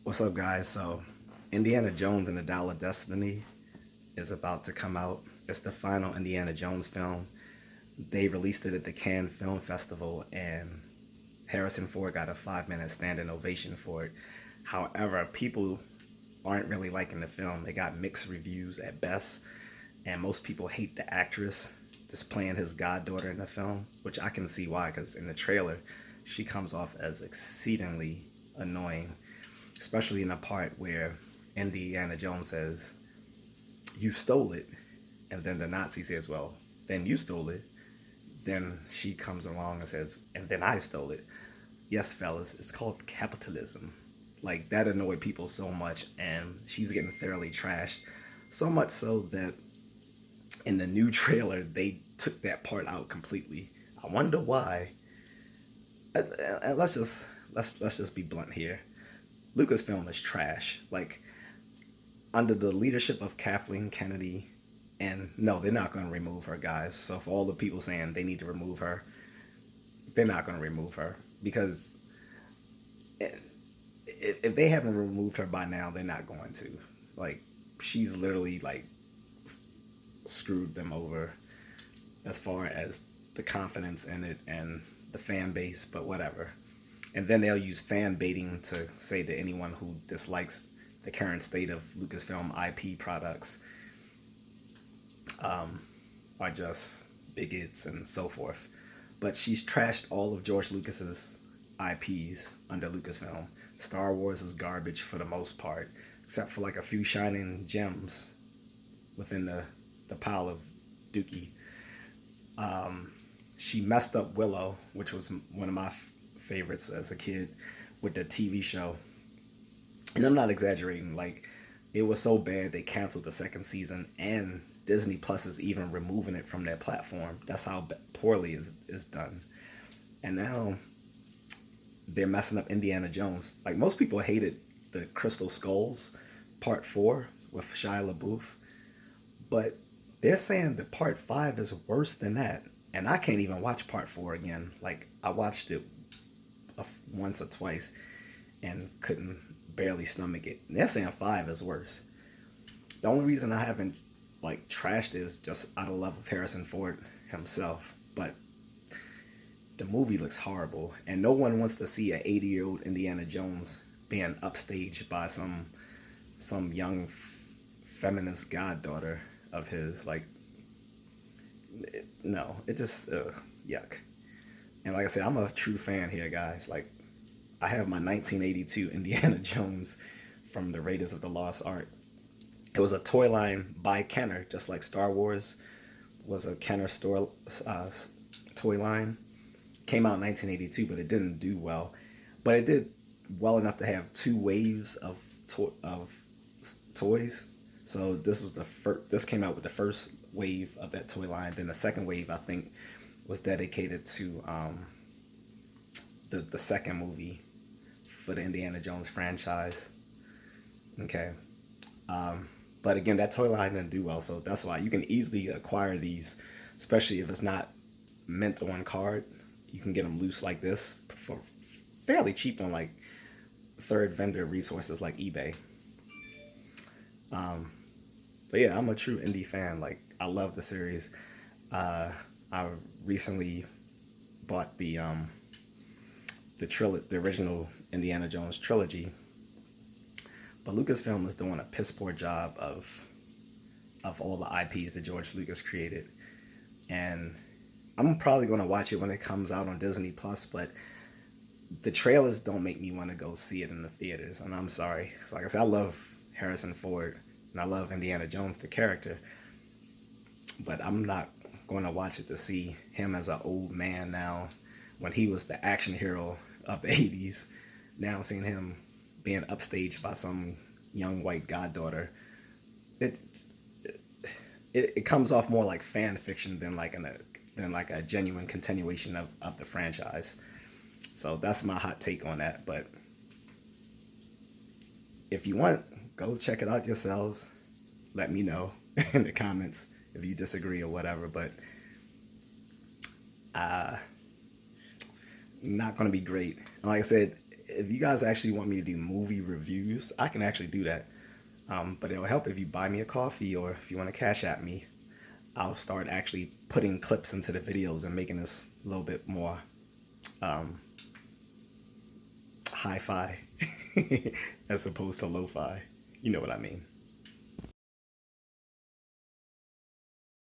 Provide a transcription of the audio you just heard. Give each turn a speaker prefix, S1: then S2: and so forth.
S1: What's up, guys? So, Indiana Jones and the Dial of Destiny is about to come out. It's the final Indiana Jones film. They released it at the Cannes Film Festival, and Harrison Ford got a 5 minute standing ovation for it. However, people aren't really liking the film. They got mixed reviews at best, and most people hate the actress that's playing his goddaughter in the film, which I can see why, because in the trailer, she comes off as exceedingly annoying, especially in the part where Indiana Jones says, "You stole it," and then the Nazi says, "Well, then you stole it." Then she comes along and says, "And then I stole it." Yes, fellas, it's called capitalism. Like, that annoyed people so much, and she's getting thoroughly trashed. So much so that in the new trailer, they took that part out completely. I wonder why. And let's just be blunt here. Lucasfilm is trash. Like, under the leadership of Kathleen Kennedy, and no, they're not going to remove her, guys. So for all the people saying they need to remove her, they're not going to remove her because if they haven't removed her by now, they're not going to. Like, she's literally like screwed them over as far as the confidence in it and the fan base, but whatever. And then they'll use fan baiting to say to anyone who dislikes the current state of Lucasfilm IP products are just bigots and so forth. But she's trashed all of George Lucas's IPs under Lucasfilm. Star Wars is garbage for the most part, except for like a few shining gems within the pile of dookie. She messed up Willow, which was one of my favorites as a kid, with the TV show. And I'm not exaggerating. Like, it was so bad they canceled the second season, and Disney Plus is even removing it from their platform. That's how poorly is done. And now they're messing up Indiana Jones. Like, most people hated the Crystal Skulls Part 4 with Shia LaBeouf, but they're saying that Part 5 is worse than that. And I can't even watch Part 4 again. Like, I watched it once or twice and couldn't barely stomach it. And they're saying 5 is worse. The only reason I haven't like trashed it is just out of love of Harrison Ford himself. But the movie looks horrible, and no one wants to see an 80-year-old Indiana Jones being upstaged by some young feminist goddaughter of his. Like, no, it just yuck. And like I said, I'm a true fan here, guys. Like, I have my 1982 Indiana Jones from the Raiders of the Lost Ark. It was a toy line by Kenner, just like Star Wars was a Kenner store toy line. Came out in 1982, but it didn't do well. But it did well enough to have two waves of toys. So this was the first. This came out with the first wave of that toy line. Then the second wave, I think, was dedicated to the second movie for the Indiana Jones franchise. Okay. But again, that toy line didn't do well, so that's why you can easily acquire these, especially if it's not mint on card. You can get them loose like this for fairly cheap on like third vendor resources like eBay. But yeah, I'm a true indie fan. Like, I love the series. I recently bought the original Indiana Jones trilogy. But Lucasfilm is doing a piss poor job of all the IPs that George Lucas created, and I'm probably going to watch it when it comes out on Disney Plus. But the trailers don't make me want to go see it in the theaters, and I'm sorry. So like I said, I love Harrison Ford and I love Indiana Jones, the character, but I'm not going to watch it to see him as an old man now, when he was the action hero of the 80s. Now seeing him being upstaged by some young white goddaughter, it it comes off more like fan fiction than like a genuine continuation of the franchise. So that's my hot take on that. But if you want, go check it out yourselves. Let me know in the comments if you disagree or whatever. But not going to be great. And like I said, if you guys actually want me to do movie reviews, I can actually do that. But it'll help if you buy me a coffee or if you want to cash at me. I'll start actually putting clips into the videos and making this a little bit more hi-fi as opposed to lo-fi. You know what I mean.